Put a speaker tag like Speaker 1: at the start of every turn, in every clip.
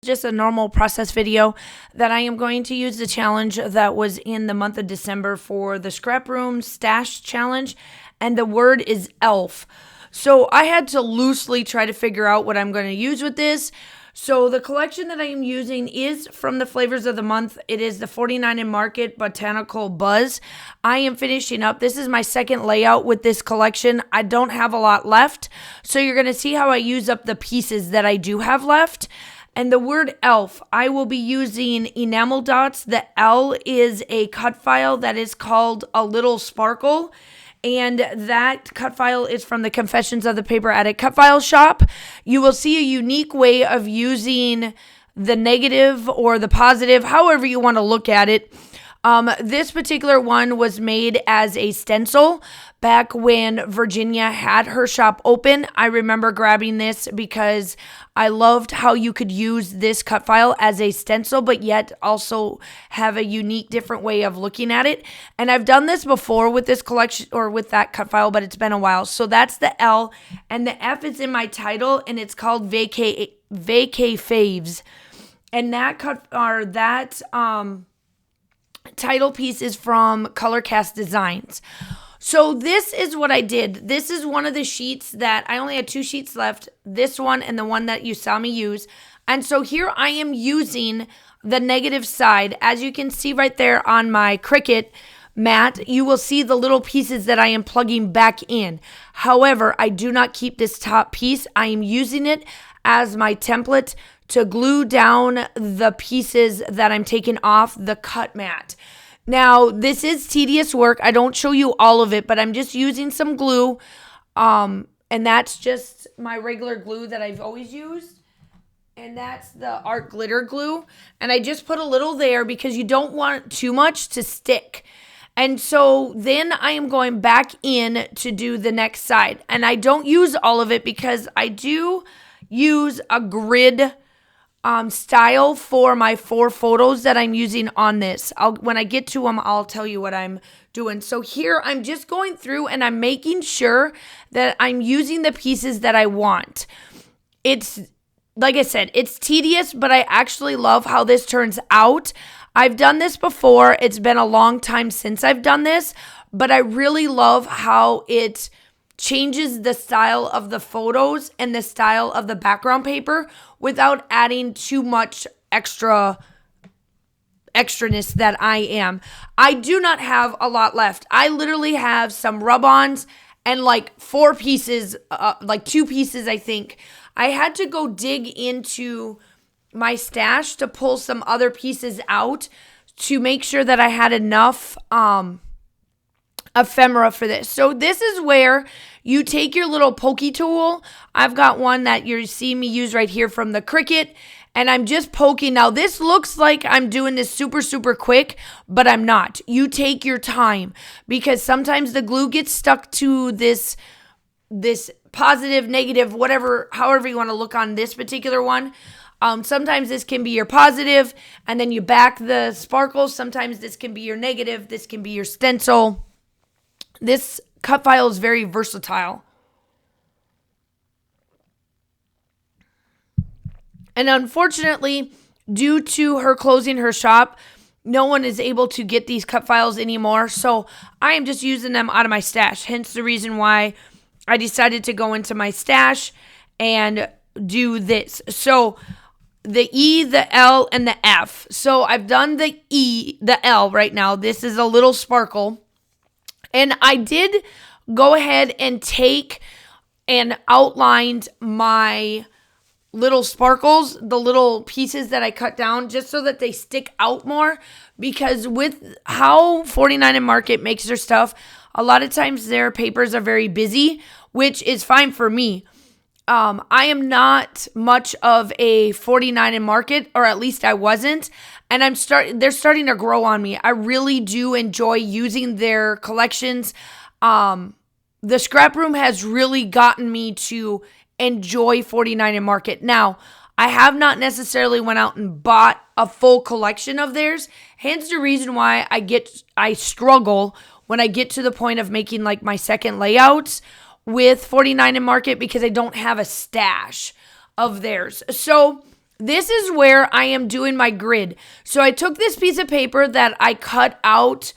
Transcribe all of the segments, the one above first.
Speaker 1: just a normal process video that I am going to use the challenge that was in the month of December for the Scrap Room Stash Challenge, and the word is elf. So I had to loosely try to figure out what I'm going to use with this. So the collection that I am using is from the flavors of the month. It is the 49 and Market Botanical Buzz. I am finishing up. This is my second layout with this collection. I don't have a lot left. So you're going to see how I use up the pieces that I do have left. And the word elf, I will be using enamel dots. The L is a cut file that is called A Little Sparkle. And that cut file is from the Confessions of the Paper Addict cut file shop. You will see a unique way of using the negative or the positive, however you want to look at it. This particular one was made as a stencil back when Virginia had her shop open. I remember grabbing this because I loved how you could use this cut file as a stencil, but yet also have a unique, different way of looking at it. And I've done this before with this collection or with that cut file, but it's been a while. So that's the L, and the F is in my title, and it's called Vaca Faves. And that title piece is from Colorcast Designs. So this is what I did. This is one of the sheets that I only had 2 sheets left, this one and the one that you saw me use. And so here I am using the negative side. As you can see right there on my Cricut mat, you will see the little pieces that I am plugging back in. However, I do not keep this top piece. I am using it as my template to glue down the pieces that I'm taking off the cut mat. Now, this is tedious work. I don't show you all of it, but I'm just using some glue. And that's just my regular glue that I've always used. And that's the art glitter glue. And I just put a little there because you don't want too much to stick. And so then I am going back in to do the next side. And I don't use all of it because I do use a grid style for my 4 photos that I'm using on this. When I get to them, I'll tell you what I'm doing. So here I'm just going through and I'm making sure that I'm using the pieces that I want. It's, like I said, it's tedious, but I actually love how this turns out. I've done this before. It's been a long time since I've done this, but I really love how it changes the style of the photos and the style of the background paper without adding too much extraness that I am. I do not have a lot left. I literally have some rub-ons and like 4 pieces, like 2 pieces, I think. I had to go dig into my stash to pull some other pieces out to make sure that I had enough ephemera for this. So this is where you take your little pokey tool. I've got one that you see me use right here from the Cricut, and I'm just poking. Now this looks like I'm doing this super quick, but I'm not. You take your time because sometimes the glue gets stuck to this positive, negative, whatever, however you want to look on this particular one. Sometimes this can be your positive and then you back the sparkles. Sometimes this can be your negative. This can be your stencil. This cut file is very versatile. And unfortunately, due to her closing her shop, no one is able to get these cut files anymore. So I am just using them out of my stash. Hence the reason why I decided to go into my stash and do this. So the E, the L, and the F. So I've done the E, the L right now. This is a little sparkle. And I did go ahead and take and outlined my little sparkles, the little pieces that I cut down, just so that they stick out more. Because with how 49 and Market makes their stuff, a lot of times their papers are very busy, which is fine for me. I am not much of a 49 and Market, or at least I wasn't. And they're starting to grow on me. I really do enjoy using their collections. The Scrap Room has really gotten me to enjoy 49 and Market. Now, I have not necessarily went out and bought a full collection of theirs. Hence the reason why I struggle when I get to the point of making like my second layouts with 49 and Market, because I don't have a stash of theirs. So this is where I am doing my grid. So I took this piece of paper that I cut out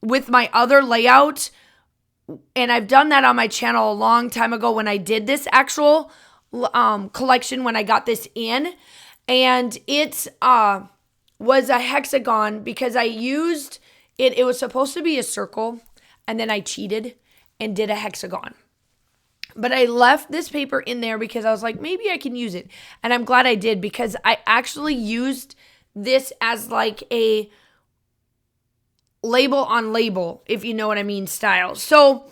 Speaker 1: with my other layout, and I've done that on my channel a long time ago when I did this actual collection, when I got this in, and it was a hexagon because I used it. It was supposed to be a circle, and then I cheated and did a hexagon. But I left this paper in there because I was like, maybe I can use it. And I'm glad I did, because I actually used this as like a label on label, if you know what I mean, style. So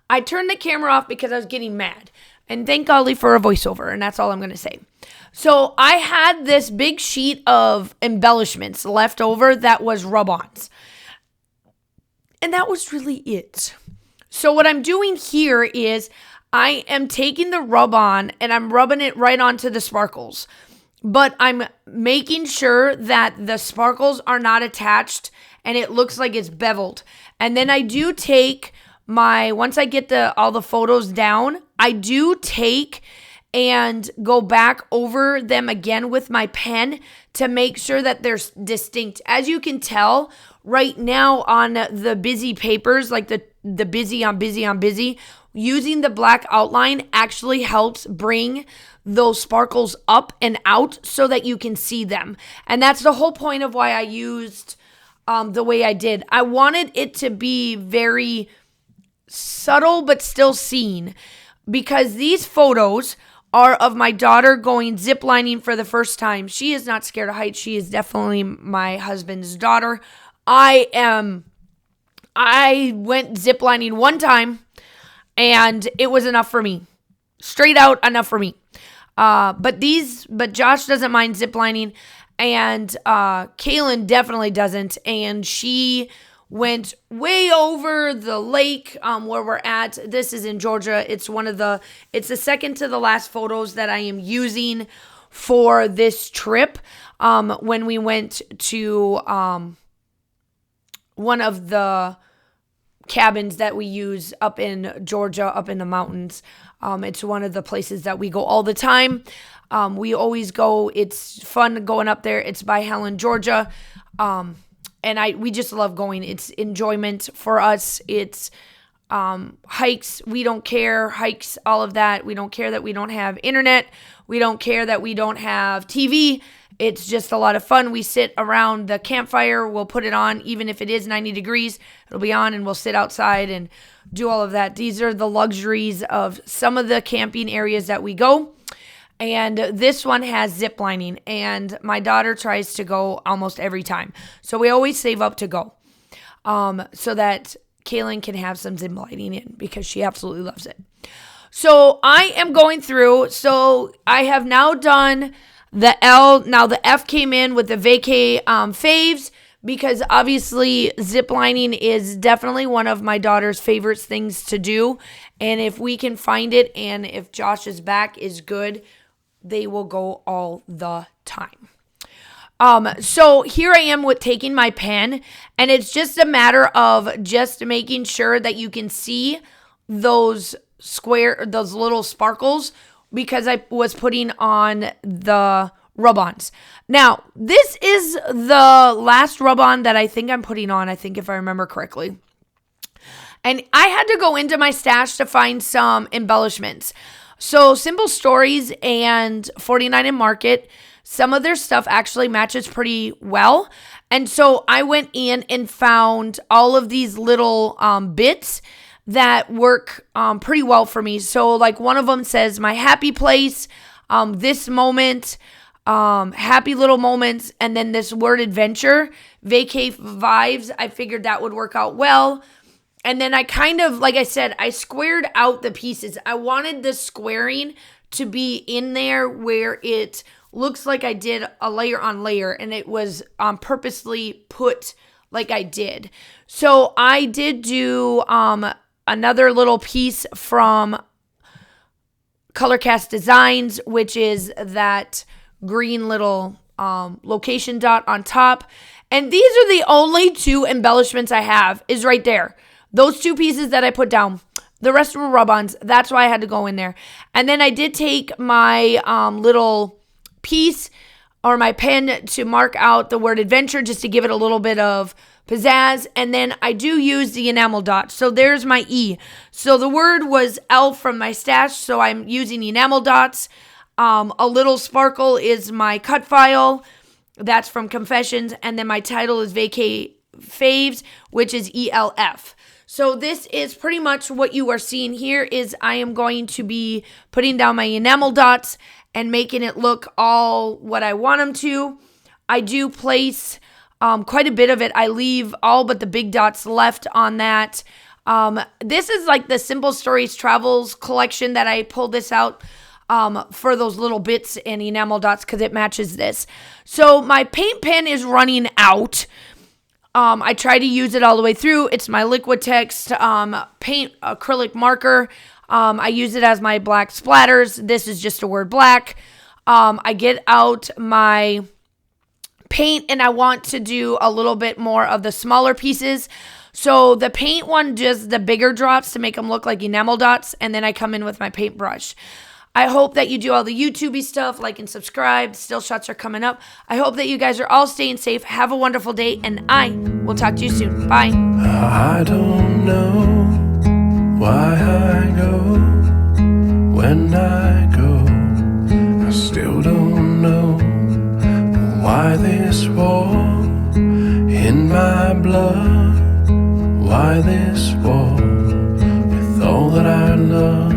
Speaker 1: I turned the camera off because I was getting mad. And thank golly for a voiceover, and that's all I'm going to say. So I had this big sheet of embellishments left over that was rub-ons. And that was really it. So what I'm doing here is I am taking the rub-on and I'm rubbing it right onto the sparkles. But I'm making sure that the sparkles are not attached and it looks like it's beveled. And then I do take once I get all the photos down, I do take and go back over them again with my pen to make sure that they're distinct. As you can tell right now on the busy papers, like the busy on busy on busy, using the black outline actually helps bring those sparkles up and out so that you can see them. And that's the whole point of why I used the way I did. I wanted it to be very subtle but still seen, because these photos are of my daughter going ziplining for the first time. She is not scared of heights. She is definitely my husband's daughter. I went ziplining one time and it was enough for me. Straight out enough for me. But Josh doesn't mind ziplining, and Kaylin definitely doesn't, and she went way over the lake where we're at. This is in Georgia. It's the second to the last photos that I am using for this trip. When we went to one of the cabins that we use up in Georgia, up in the mountains. It's one of the places that we go all the time. We always go. It's fun going up there. It's by Helen, Georgia. And we just love going. It's enjoyment for us. It's hikes. We don't care. Hikes, all of that. We don't care that we don't have internet. We don't care that we don't have TV. It's just a lot of fun. We sit around the campfire. We'll put it on. Even if it is 90 degrees, it'll be on, and we'll sit outside and do all of that. These are the luxuries of some of the camping areas that we go. And this one has zip lining, and my daughter tries to go almost every time. So we always save up to go so that Kaylin can have some zip lining in, because she absolutely loves it. So I am going through. So I have now done the L. Now the F came in with the Vaca Faves, because obviously zip lining is definitely one of my daughter's favorite things to do. And if we can find it, and if Josh's back is good, they will go all the time. So here I am with taking my pen, and it's just a matter of just making sure that you can see those little sparkles, because I was putting on the rub-ons. Now, this is the last rub-on that I think I'm putting on, I think, if I remember correctly. And I had to go into my stash to find some embellishments. So Simple Stories and 49 and Market, some of their stuff actually matches pretty well. And so I went in and found all of these little bits that work pretty well for me. So like one of them says my happy place, this moment, happy little moments, and then this word adventure, vacay vibes. I figured that would work out well. And then I kind of, like I said, I squared out the pieces. I wanted the squaring to be in there where it looks like I did a layer on layer, and it was purposely put like I did. So I did do another little piece from Colorcast Designs, which is that green little location dot on top. And these are the only two embellishments I have, is right there. Those two pieces that I put down. The rest were rub-ons. That's why I had to go in there. And then I did take my little piece or my pen to mark out the word adventure, just to give it a little bit of pizzazz. And then I do use the enamel dots. So there's my E. So the word was elf from my stash, so I'm using enamel dots. A little sparkle is my cut file. That's from Confessions. And then my title is Vaca Faves, which is ELF. So this is pretty much what you are seeing here. Is I am going to be putting down my enamel dots and making it look all what I want them to. I do place quite a bit of it. I leave all but the big dots left on that. This is like the Simple Stories Travels collection that I pulled this out for those little bits and enamel dots because it matches this. So my paint pen is running out. I try to use it all the way through. It's my Liquitex paint acrylic marker. I use it as my black splatters. This is just a word black. I get out my paint and I want to do a little bit more of the smaller pieces. So the paint one does the bigger drops to make them look like enamel dots, and then I come in with my paintbrush. I hope that you do all the YouTube-y stuff, like and subscribe. Still shots are coming up. I hope that you guys are all staying safe. Have a wonderful day, and I will talk to you soon. Bye.
Speaker 2: I don't know why I go when I go. I still don't know why this war in my blood. Why this war with all that I love.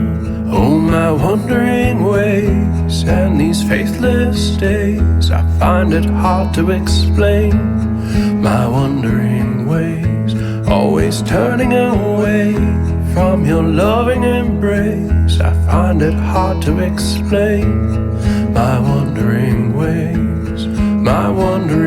Speaker 2: Oh, my wandering ways and these faithless days, I find it hard to explain. My wandering ways, always turning away from your loving embrace, I find it hard to explain. My wandering ways, my wandering